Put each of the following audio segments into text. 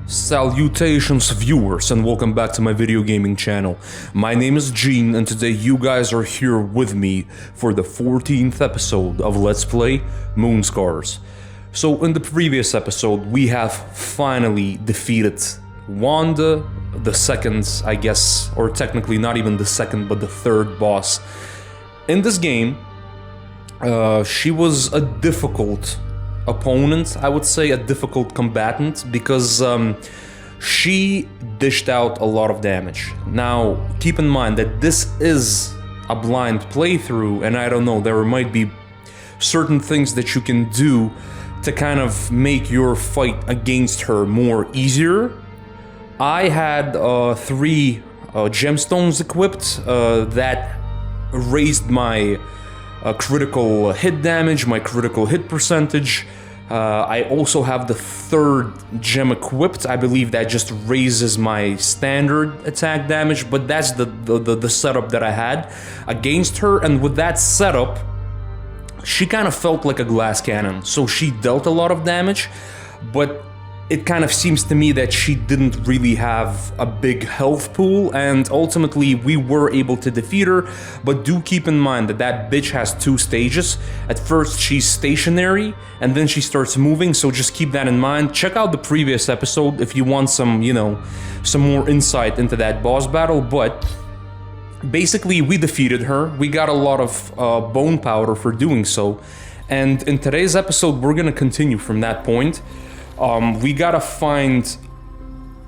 Salutations viewers and welcome back to my video gaming channel. My name is Gene and today you guys are here with me for the 14th episode of Let's Play Moonscars. So in the previous episode we have finally defeated Wanda, the second, I guess, or technically not even the second but the third boss. In this game, she was a difficult opponent, I would say, a difficult combatant, because she dished out a lot of damage. Now, keep in mind that this is a blind playthrough, and I don't know, there might be certain things that you can do to kind of make your fight against her more easier. I had 3 gemstones equipped that raised my critical hit damage, my critical hit percentage. I also have the 3rd gem equipped. I believe that just raises my standard attack damage, but that's the setup that I had against her, and with that setup, she kind of felt like a glass cannon, so she dealt a lot of damage, but it kind of seems to me that she didn't really have a big health pool, and ultimately we were able to defeat her. But do keep in mind that that bitch has 2 stages. At first she's stationary, and then she starts moving, so just keep that in mind. Check out the previous episode if you want some, you know, some more insight into that boss battle, but basically we defeated her. We got a lot of bone powder for doing so, and in today's episode we're gonna continue from that point. We gotta find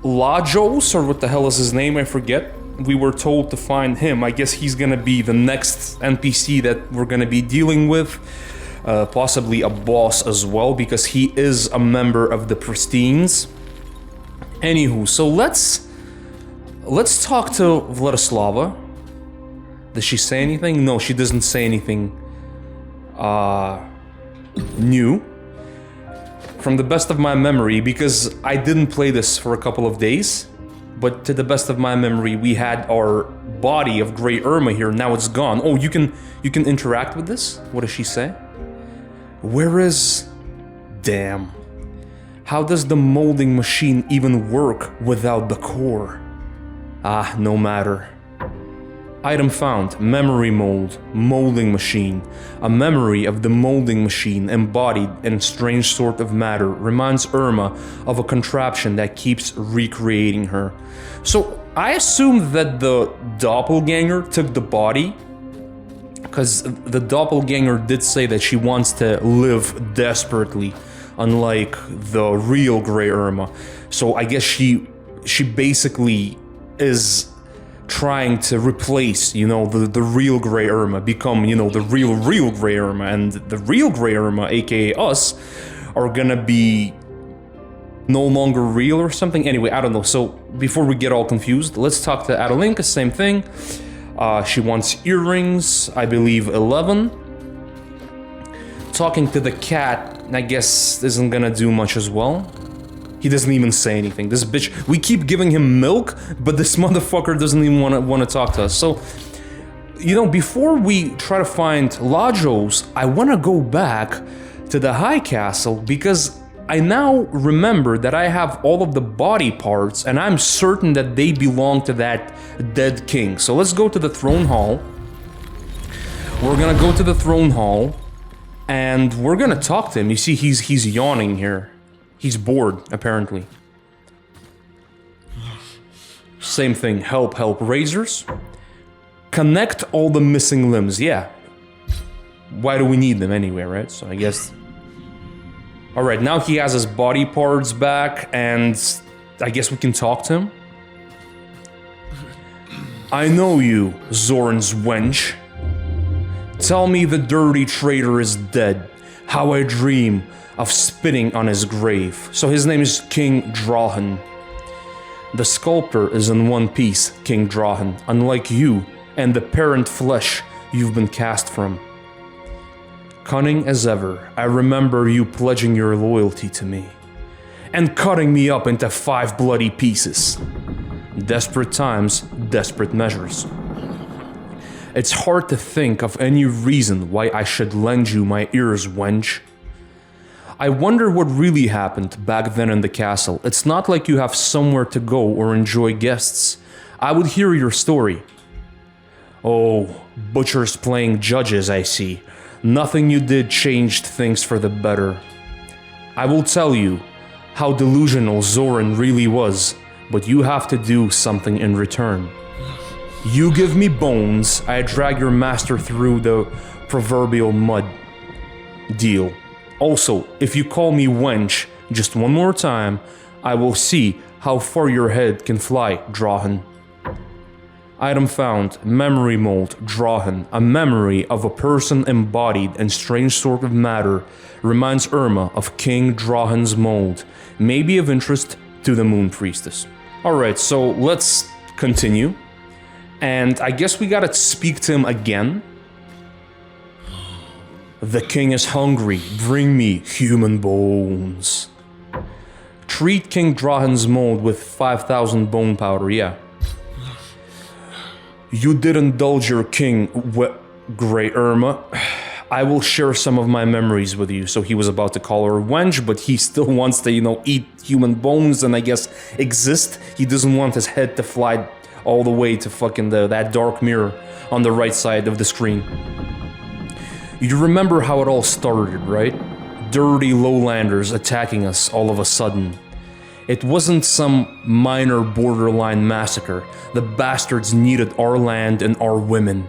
Lajos, or what the hell is his name, I forget. We were told to find him. I guess he's gonna be the next NPC that we're gonna be dealing with. Possibly a boss as well, because he is a member of the Pristines. Anywho, so let's talk to Vladislava. Does she say anything? No, she doesn't say anything new. From the best of my memory, because I didn't play this for a couple of days, but to the best of my memory, we had our body of Grey Irma here. Now it's gone. Oh, you can interact with this? What does she say? Where is... Damn. How does the molding machine even work without the core? Ah, no matter. Item found, memory mold, molding machine. A memory of the molding machine embodied in a strange sort of matter reminds Irma of a contraption that keeps recreating her. So I assume that the Doppelganger took the body, because the Doppelganger did say that she wants to live desperately, unlike the real Grey Irma. So I guess she basically is trying to replace, you know, the real Grey Irma, become, you know, the real Grey Irma, and the real Grey Irma, aka us, are gonna be no longer real or something. Anyway, I don't know. So before we get all confused, let's talk to Adelinka. Same thing. She wants earrings, I believe 11. Talking to the cat, I guess, isn't gonna do much as well. He doesn't even say anything. This bitch, we keep giving him milk, but this motherfucker doesn't even want to talk to us. So, you know, before we try to find Lajos, I want to go back to the High Castle, because I now remember that I have all of the body parts, and I'm certain that they belong to that dead king. So let's go to the throne hall. We're gonna go to the throne hall, and we're gonna talk to him. You see, he's yawning here. He's bored, apparently. Same thing, help razors. Connect all the missing limbs, yeah. Why do we need them anyway, right? So I guess... Alright, now he has his body parts back, and I guess we can talk to him. I know you, Zoran's wench. Tell me the dirty traitor is dead. How I dream of spitting on his grave. So his name is King Drahan. The sculptor is in one piece, King Drahan, unlike you and the parent flesh you've been cast from. Cunning as ever, I remember you pledging your loyalty to me, and cutting me up into 5 bloody pieces. Desperate times, desperate measures. It's hard to think of any reason why I should lend you my ears, wench. I wonder what really happened back then in the castle. It's not like you have somewhere to go or enjoy guests. I would hear your story. Oh, butchers playing judges, I see. Nothing you did changed things for the better. I will tell you how delusional Zoran really was, but you have to do something in return. You give me bones, I drag your master through the proverbial mud. Deal. Also, if you call me wench just one more time, I will see how far your head can fly, Drahan. Item found, memory mold, Drahan, a memory of a person embodied in strange sort of matter, reminds Irma of King Drahan's mold, may be of interest to the Moon Priestess. Alright, so let's continue. And I guess we gotta speak to him again. The king is hungry, bring me human bones. Treat King Drahan's mold with 5,000 bone powder, yeah. You did indulge your king, Grey Irma. I will share some of my memories with you. So he was about to call her wench, but he still wants to, eat human bones and I guess exist. He doesn't want his head to fly all the way to fucking that dark mirror on the right side of the screen. You remember how it all started, right? Dirty lowlanders attacking us all of a sudden. It wasn't some minor borderline massacre. The bastards needed our land and our women.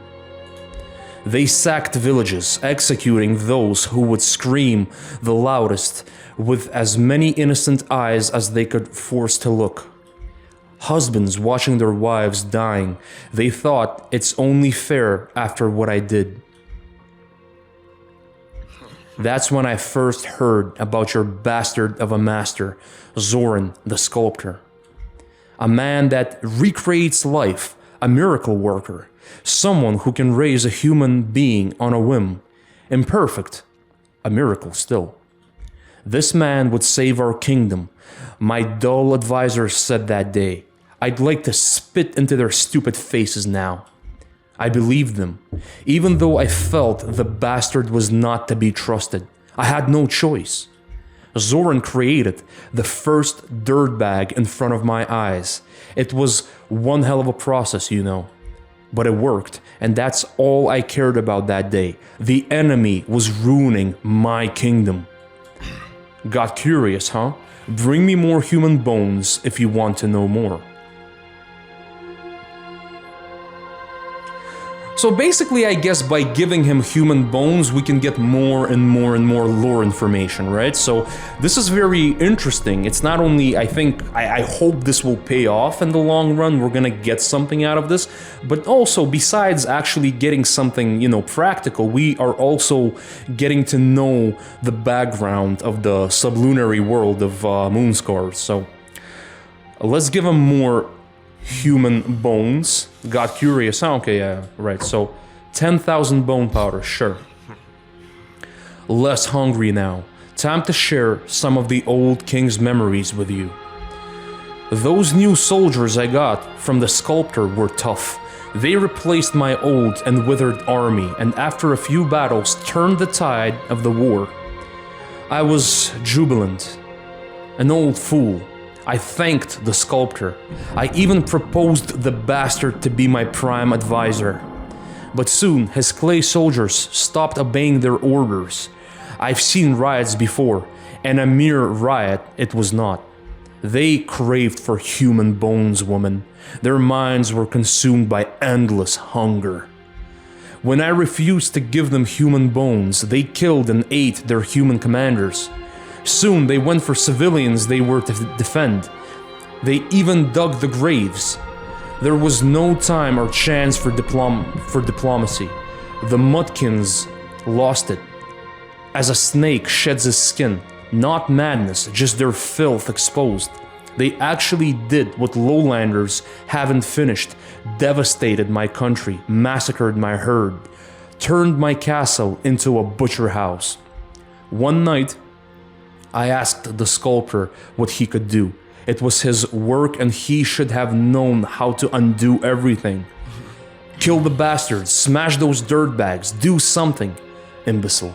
They sacked villages, executing those who would scream the loudest with as many innocent eyes as they could force to look. Husbands watching their wives dying, they thought it's only fair after what I did. That's when I first heard about your bastard of a master, Zoran the Sculptor. A man that recreates life, a miracle worker, someone who can raise a human being on a whim. Imperfect, a miracle still. This man would save our kingdom. My dull advisors said that day. I'd like to spit into their stupid faces now. I believed them, even though I felt the bastard was not to be trusted. I had no choice. Zoran created the first dirtbag in front of my eyes. It was one hell of a process, But it worked, and that's all I cared about that day. The enemy was ruining my kingdom. Got curious, huh? Bring me more human bones if you want to know more. So basically, I guess by giving him human bones, we can get more and more and more lore information, right? So this is very interesting. It's not only, I hope this will pay off in the long run, we're gonna get something out of this, but also besides actually getting something, practical, we are also getting to know the background of the sublunary world of Moonscars. So let's give him more human bones. Got curious, huh? Okay, yeah, right. So 10,000 bone powder, sure. Less hungry now. Time to share some of the old king's memories with you. Those new soldiers I got from the sculptor were tough. They replaced my old and withered army, and after a few battles turned the tide of the war. I was jubilant, an old fool. I thanked the sculptor. I even proposed the bastard to be my prime advisor. But soon his clay soldiers stopped obeying their orders. I've seen riots before, and a mere riot it was not. They craved for human bones, woman. Their minds were consumed by endless hunger. When I refused to give them human bones, they killed and ate their human commanders. Soon they went for civilians they were to defend. They even dug the graves. There was no time or chance for diplomacy. The Mudkins lost it. As a snake sheds his skin, not madness, just their filth exposed. They actually did what lowlanders haven't finished, devastated my country, massacred my herd, turned my castle into a butcher house. One night, I asked the sculptor what he could do. It was his work and he should have known how to undo everything. Kill the bastards, smash those dirtbags, do something, imbecile.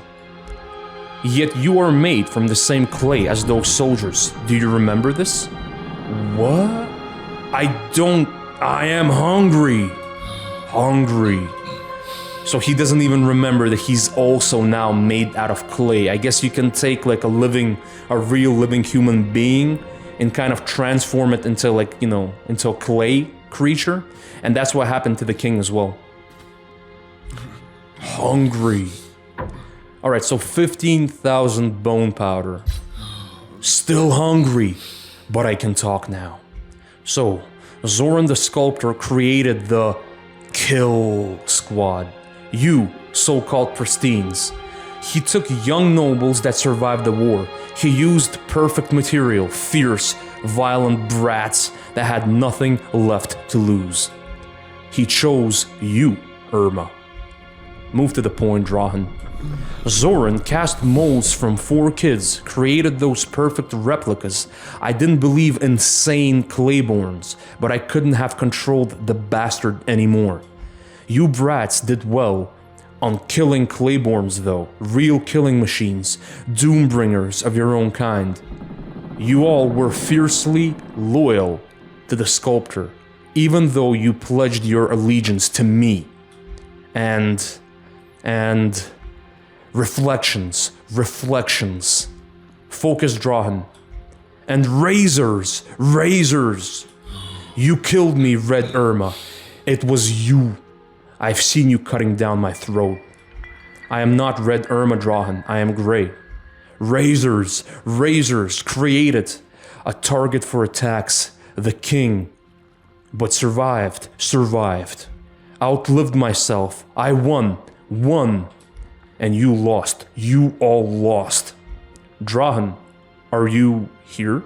Yet you are made from the same clay as those soldiers. Do you remember this? What? I am hungry. Hungry. So he doesn't even remember that he's also now made out of clay. I guess you can take like a real living human being and kind of transform it into like, you know, into a clay creature. And that's what happened to the king as well. Hungry. Alright, so 15,000 bone powder. Still hungry, but I can talk now. So, Zoran the Sculptor created the Kill Squad. You, so-called pristines. He took young nobles that survived the war. He used perfect material, fierce, violent brats that had nothing left to lose. He chose you, Irma. Move to the point, Drahan. Zoran cast molds from 4 kids, created those perfect replicas. I didn't believe in sane Claybornes, but I couldn't have controlled the bastard anymore. You brats did well on killing Claybornes though, real killing machines, doombringers of your own kind. You all were fiercely loyal to the sculptor, even though you pledged your allegiance to me. And reflections. Focus, Drahan. And razors. You killed me, Red Irma. It was you. I've seen you cutting down my throat. I am not Red Irma, Drahan. I am Grey. Razors created a target for attacks. The king. But survived. Outlived myself. I won. And you lost. You all lost. Drahan, are you here?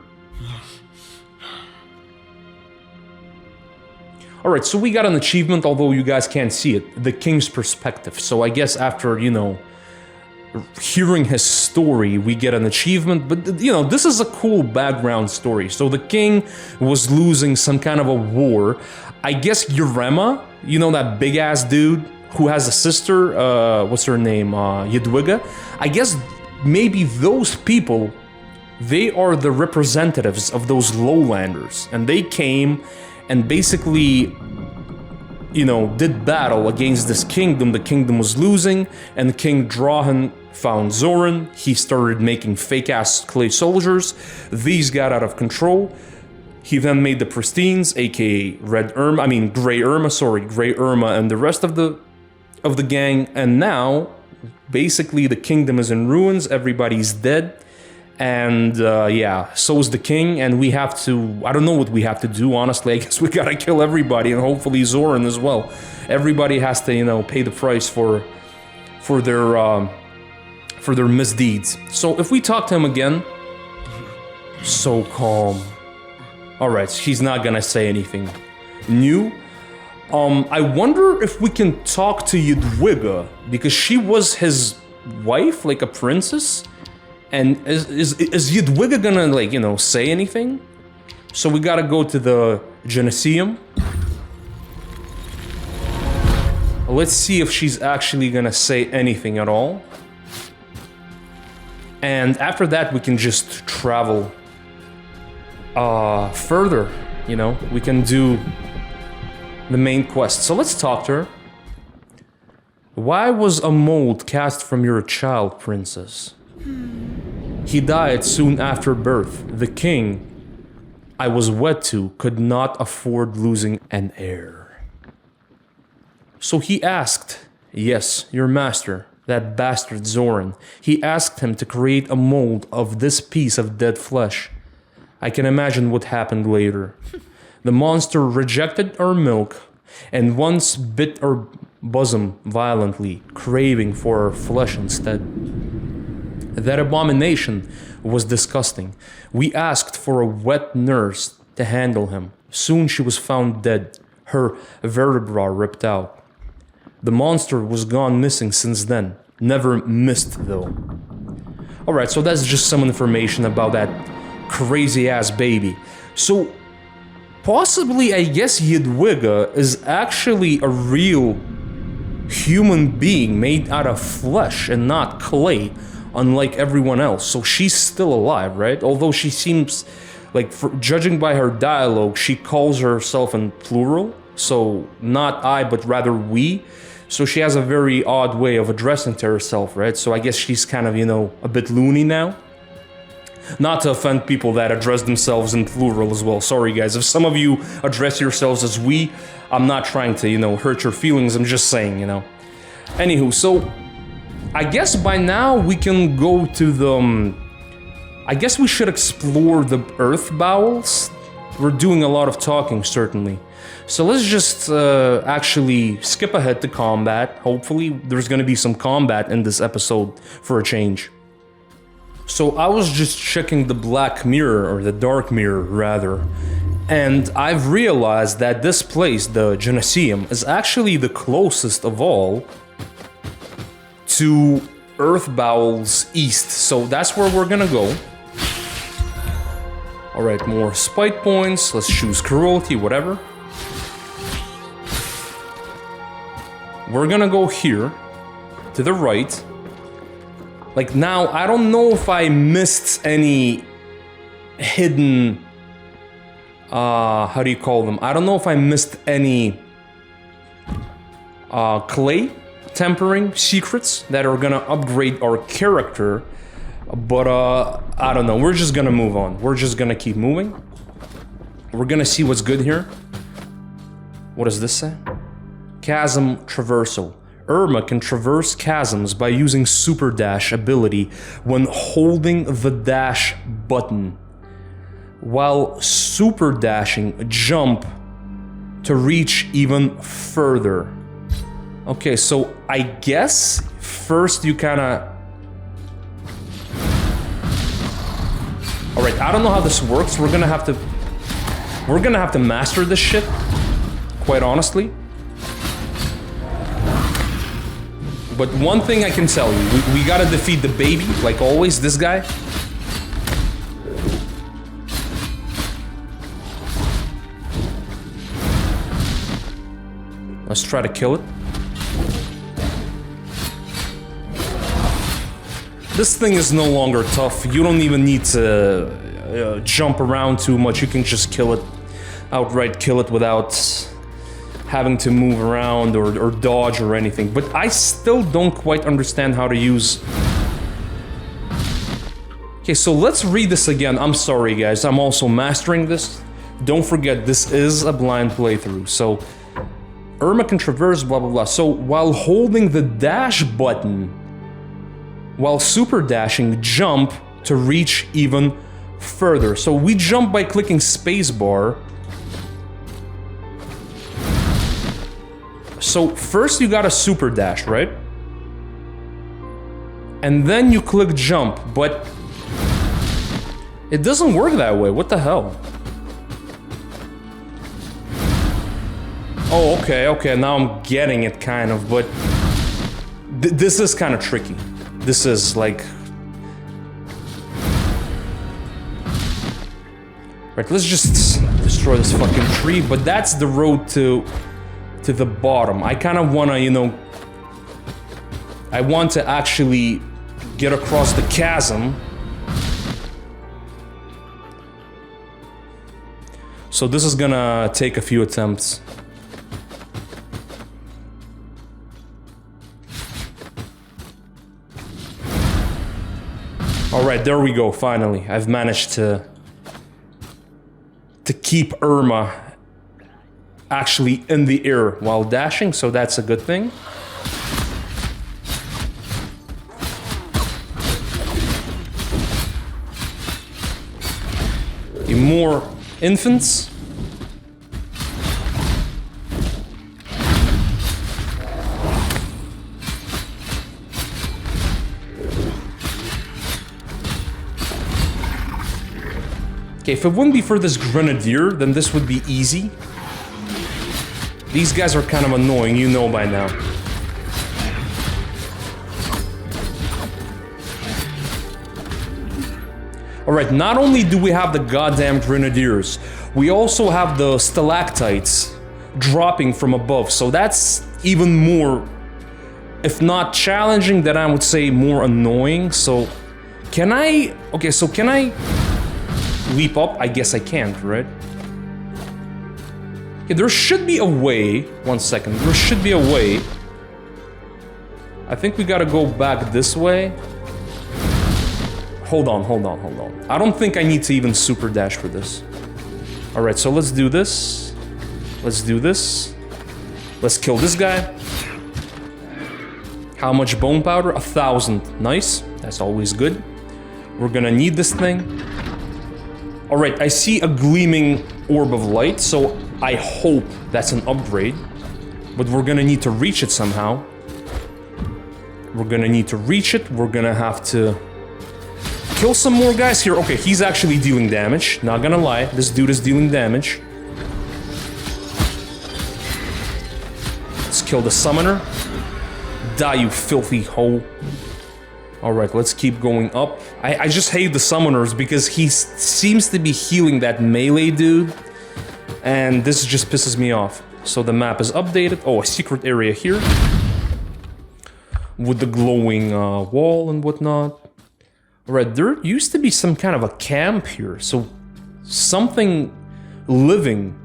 Alright, so we got an achievement, although you guys can't see it. The king's perspective. So I guess after, you know, hearing his story, we get an achievement. But, you know, this is a cool background story. So the king was losing some kind of a war. I guess Yarema, you know, that big-ass dude who has a sister, what's her name, Yadwiga? I guess maybe those people, they are the representatives of those lowlanders. And they came and basically, you know, did battle against this kingdom. The kingdom was losing, and King Drahan found Zoran. He started making fake-ass clay soldiers. These got out of control. He then made the Pristines, aka Grey Irma and the rest of the gang, and now, basically, the kingdom is in ruins, everybody's dead, and yeah, so is the king, and we have to, I don't know what we have to do, honestly. I guess we gotta kill everybody, and hopefully Zoran as well. Everybody has to, you know, pay the price for their misdeeds. So if we talk to him again, so calm. Alright, he's not gonna say anything new. I wonder if we can talk to Yadwiga, because she was his wife, like a princess. And is Yadwiga gonna, like, you know, say anything? So we gotta go to the Geneseum. Let's see if she's actually gonna say anything at all. And after that, we can just travel further, you know? We can do the main quest. So let's talk to her. Why was a mold cast from your child, princess? He died soon after birth. The king I was wed to could not afford losing an heir. So he asked, yes, your master, that bastard Zoran, he asked him to create a mold of this piece of dead flesh. I can imagine what happened later. The monster rejected our milk and once bit our bosom violently, craving for our flesh instead. That abomination was disgusting. We asked for a wet nurse to handle him. Soon she was found dead, her vertebra ripped out. The monster was gone missing since then. Never missed though. Alright, so that's just some information about that crazy-ass baby. So, possibly, I guess Yadwiga is actually a real human being made out of flesh and not clay. unlike everyone else. So she's still alive, right? Although she seems like, judging by her dialogue, she calls herself in plural. So not I, but rather we. So she has a very odd way of addressing to herself, right? So I guess she's kind of, you know, a bit loony now. Not to offend people that address themselves in plural as well. Sorry guys, if some of you address yourselves as we, I'm not trying to, you know, hurt your feelings, I'm just saying, you know. Anywho, so I guess by now we can go to the... I guess we should explore the Earth Bowels. We're doing a lot of talking, certainly. So let's just actually skip ahead to combat. Hopefully there's gonna be some combat in this episode for a change. So I was just checking the black mirror, or the dark mirror rather, and I've realized that this place, the Geneseum, is actually the closest of all to Earth Bowels East. So that's where we're gonna go. Alright, more spite points, let's choose cruelty, whatever. We're gonna go here, to the right. Like now, I don't know if I missed any hidden... how do you call them? I don't know if I missed any... clay tempering secrets that are gonna upgrade our character. But, I don't know, we're just gonna move on. We're just gonna keep moving. We're gonna see what's good here. What does this say? Chasm Traversal. Irma can traverse chasms by using Super Dash ability when holding the dash button. While Super Dashing, jump to reach even further. Okay, so I guess first you kinda... Alright, I don't know how this works. We're gonna have to master this shit, quite honestly. But one thing I can tell you, we gotta defeat the baby, like always, this guy. Let's try to kill it. This thing is no longer tough. You don't even need to jump around too much. You can just kill it, outright kill it without having to move around or dodge or anything. But I still don't quite understand how to use... Okay, so let's read this again. I'm sorry guys, I'm also mastering this. Don't forget, this is a blind playthrough. So, Irma can traverse blah blah blah. So, while holding the dash button, while super dashing, jump to reach even further. So we jump by clicking spacebar. So first you gotta super dash, right? And then you click jump, but it doesn't work that way. What the hell? Oh, okay, now I'm getting it kind of, but this is kind of tricky. This is like... Right, let's just destroy this fucking tree, but that's the road to the bottom. I kind of wanna, you know... I want to actually get across the chasm. So this is gonna take a few attempts. Alright, there we go, finally. I've managed to keep Irma actually in the air while dashing, so that's a good thing. Okay, more infants. Okay, if it wouldn't be for this grenadier, then this would be easy. These guys are kind of annoying, you know by now. Alright, not only do we have the goddamn grenadiers, we also have the stalactites dropping from above, so that's even more if not challenging, then I would say more annoying. So, can I... Okay, so can I leap up? I guess I can't, right? Okay, there should be a way. 1 second. There should be a way. I think we gotta go back this way. Hold on. I don't think I need to even super dash for this. Alright, so let's do this. Let's do this. Let's kill this guy. How much bone powder? 1,000. Nice. That's always good. We're gonna need this thing. Alright, I see a gleaming orb of light, so I hope that's an upgrade. But we're gonna need to reach it somehow. We're gonna need to reach it. We're gonna have to kill some more guys here. Okay, he's actually dealing damage. Not gonna lie, this dude is dealing damage. Let's kill the summoner. Die, you filthy hoe. Alright, let's keep going up. I just hate the summoners because he seems to be healing that melee dude. And this just pisses me off. So the map is updated. Oh, a secret area here. With the glowing wall and whatnot. Alright, there used to be some kind of a camp here. So something living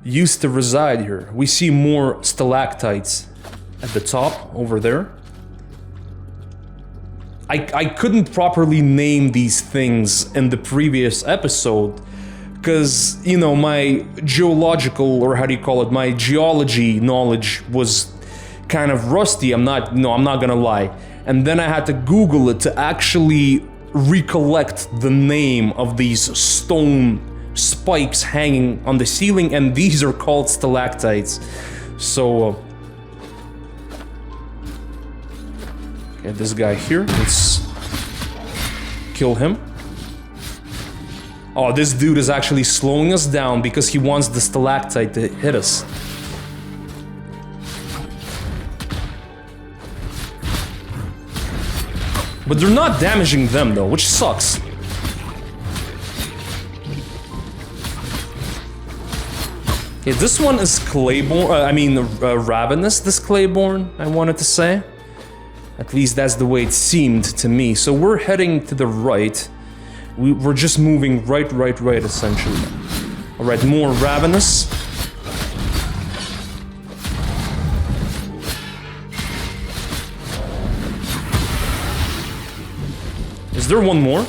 used to reside here. We see more stalactites at the top over there. I couldn't properly name these things in the previous episode because, you know, my geological, or how do you call it, my geology knowledge was kind of rusty. I'm not gonna lie. And then I had to Google it to actually recollect the name of these stone spikes hanging on the ceiling, and these are called stalactites. So okay, this guy here, let's kill him. Oh, this dude is actually slowing us down because he wants the stalactite to hit us. But they're not damaging them though, which sucks. Okay, this one is Clayborne, Ravenous, this Clayborne, I wanted to say. At least that's the way it seemed to me. So we're heading to the right. We're just moving right, essentially. Alright, more Ravenous. Is there one more?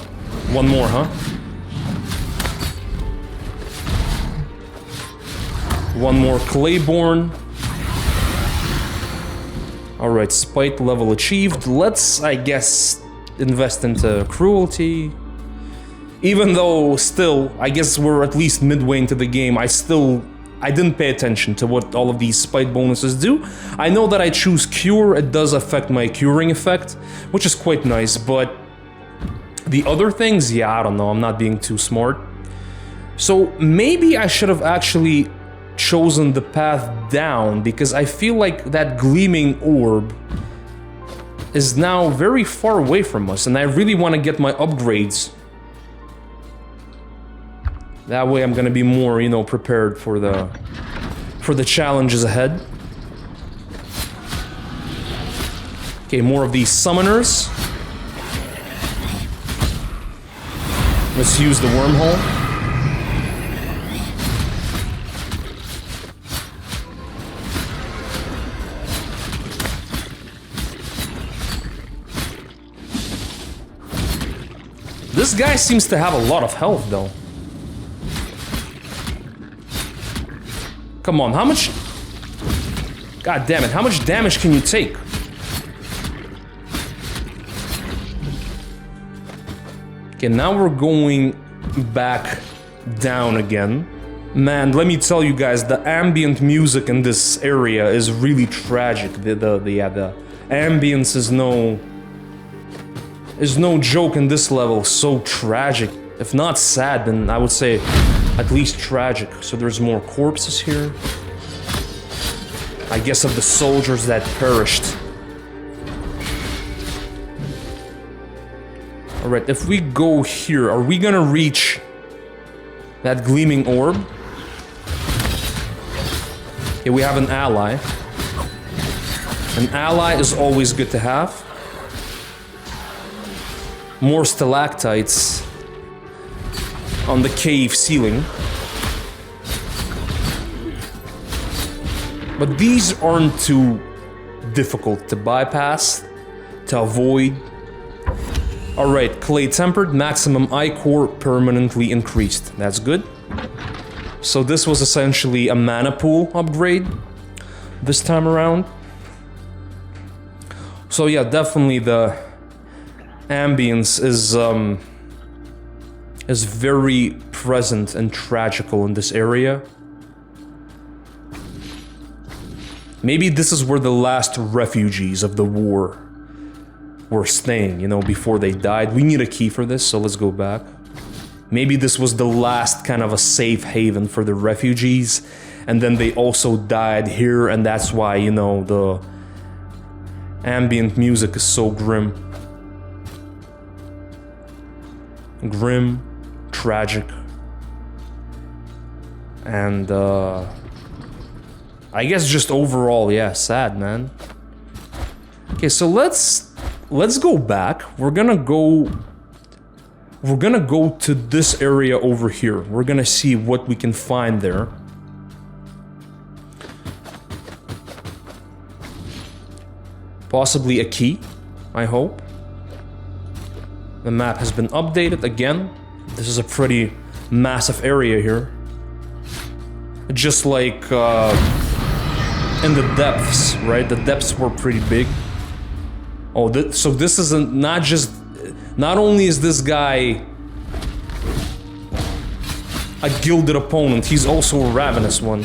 One more, huh? One more Clayborne. Alright, spite level achieved. Let's, I guess, invest into cruelty. Even though, still, I guess we're at least midway into the game, I didn't pay attention to what all of these spite bonuses do. I know that I choose cure, it does affect my curing effect, which is quite nice, but the other things, yeah, I don't know, I'm not being too smart. So maybe I should have actually chosen the path down, because I feel like that gleaming orb is now very far away from us, and I really want to get my upgrades. That way I'm gonna be more, you know, prepared for the challenges ahead. Okay, more of these summoners. Let's use the wormhole. This guy seems to have a lot of health, though. Come on, how much... God damn it, how much damage can you take? Okay, now we're going back down again. Man, let me tell you guys, the ambient music in this area is really tragic. The ambience is no joke in this level. So tragic. If not sad, then I would say at least tragic. So there's more corpses here. I guess of the soldiers that perished. Alright, if we go here, are we gonna reach that gleaming orb? Okay, we have an ally. An ally is always good to have. More stalactites on the cave ceiling. But these aren't too difficult to bypass, to avoid. Alright, clay tempered, maximum Ichor permanently increased. That's good. So this was essentially a mana pool upgrade this time around. So yeah, definitely the ambience is very present and tragical in this area. Maybe this is where the last refugees of the war were staying, you know, before they died. We need a key for this, so let's go back. Maybe this was the last kind of a safe haven for the refugees, and then they also died here, and that's why, you know, the ambient music is so grim. Grim, tragic, and I guess just overall, yeah, sad, man. Okay, so let's go back. We're gonna go to this area over here. We're gonna see what we can find there. Possibly a key, I hope. The map has been updated again. This is a pretty massive area here. Just like in the depths, right? The depths were pretty big. Oh, so this isn't not just... Not only is this guy a gilded opponent, he's also a ravenous one.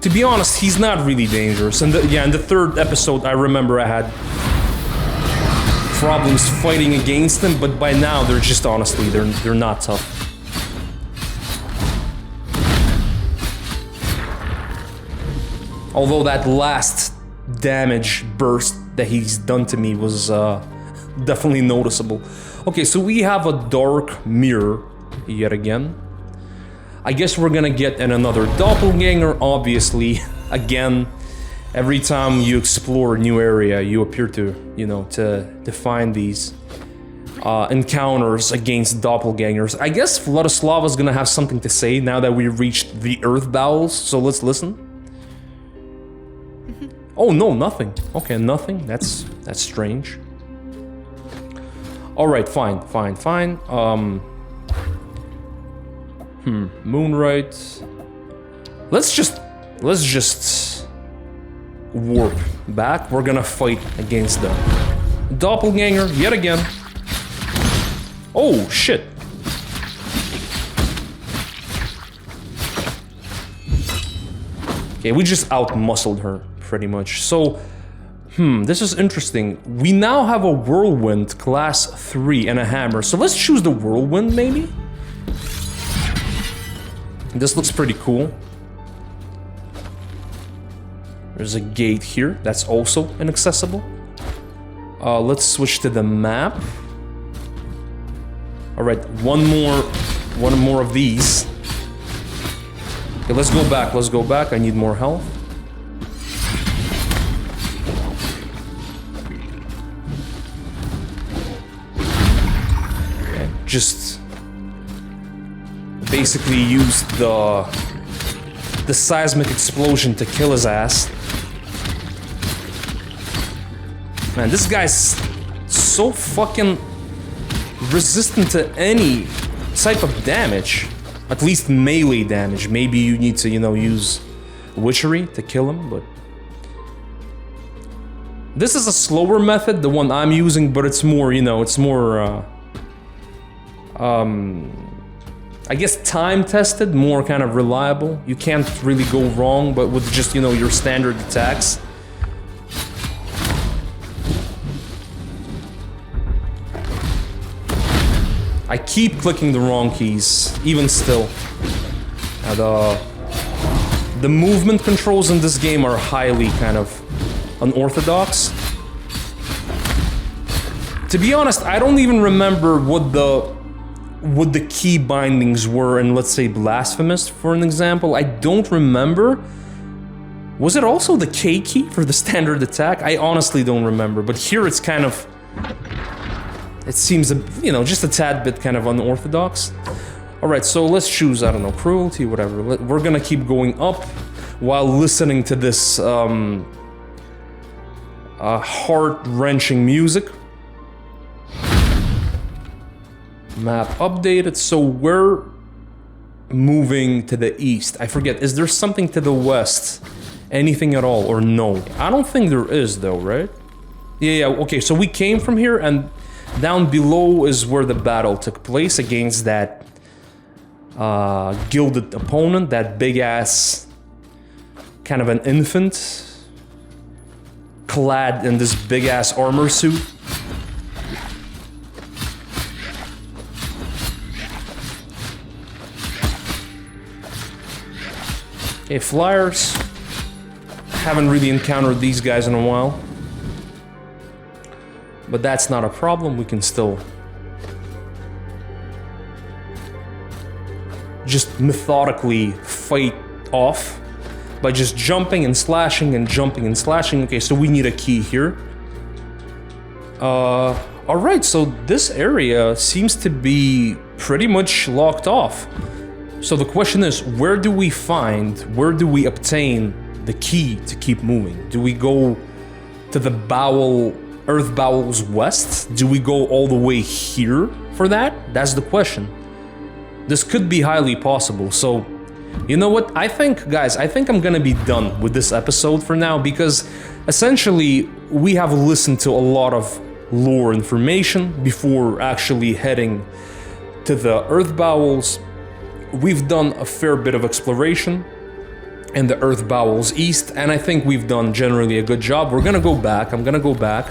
To be honest, he's not really dangerous. And yeah, in the third episode, I remember I had problems fighting against them, but by now they're just honestly, they're not tough. Although that last damage burst that he's done to me was definitely noticeable. Okay, so we have a dark mirror yet again. I guess we're gonna get in another Doppelganger, obviously. Again, every time you explore a new area, you appear to, you know, to find these encounters against Doppelgangers. I guess Vladislava's gonna have something to say now that we reached the Earth Bowels, so let's listen. Oh no, nothing. Okay, nothing. That's strange. Alright, fine. Moonlight. Let's just warp back. We're gonna fight against the Doppelganger yet again. Oh shit. Okay, we just out-muscled her pretty much. So this is interesting. We now have a whirlwind class 3 and a hammer. So let's choose the whirlwind maybe. This looks pretty cool. There's a gate here that's also inaccessible. Let's switch to the map. All right, one more of these. Okay, let's go back. I need more health. Okay, just basically used the seismic explosion to kill his ass. Man, this guy's so fucking resistant to any type of damage. At least melee damage. Maybe you need to, you know, use witchery to kill him, but... This is a slower method, the one I'm using, but it's more, you know, it's more, I guess time-tested, more kind of reliable. You can't really go wrong, but with just, you know, your standard attacks. I keep clicking the wrong keys, even still. The movement controls in this game are highly kind of unorthodox. To be honest, I don't even remember what the key bindings were in, let's say, Blasphemous, for an example. I don't remember. Was it also the K key for the standard attack? I honestly don't remember, but here it's kind of... It seems, you know, just a tad bit kind of unorthodox. Alright, so let's choose, I don't know, cruelty, whatever. We're gonna keep going up while listening to this heart-wrenching music. Map updated, so we're moving to the east. I forget, is there something to the west? Anything at all, or no? I don't think there is though, right? Yeah, okay, so we came from here, and down below is where the battle took place against that gilded opponent, that big-ass, kind of an infant, clad in this big-ass armor suit. Okay, flyers. Haven't really encountered these guys in a while. But that's not a problem, we can still just methodically fight off by just jumping and slashing and jumping and slashing. Okay, so we need a key here. Alright, so this area seems to be pretty much locked off. So the question is, where do we obtain the key to keep moving? Do we go to the Earth Bowels west? Do we go all the way here for that? That's the question. This could be highly possible, so... You know what? I think, guys, I'm gonna be done with this episode for now, because essentially we have listened to a lot of lore information before actually heading to the Earth Bowels. We've done a fair bit of exploration in the Earth Bowels East, and I think we've done generally a good job. We're gonna go back, I'm gonna go back,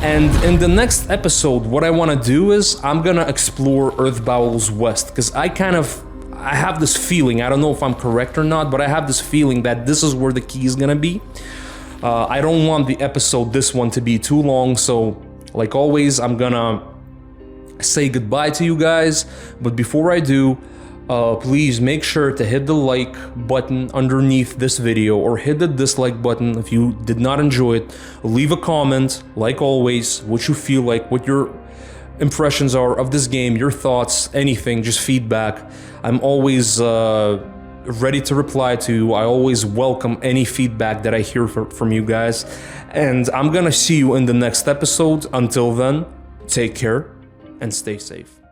and in the next episode, what I wanna do is, I'm gonna explore Earth Bowels West, because I have this feeling, I don't know if I'm correct or not, but I have this feeling that this is where the key is gonna be. I don't want the episode, this one, to be too long, so, like always, I'm gonna say goodbye to you guys, but before I do, please make sure to hit the like button underneath this video, or hit the dislike button if you did not enjoy it. Leave a comment, like always, what you feel like, what your impressions are of this game, your thoughts, anything, just feedback. I'm always ready to reply to you. I always welcome any feedback that I hear from you guys. And I'm gonna see you in the next episode. Until then, take care and stay safe.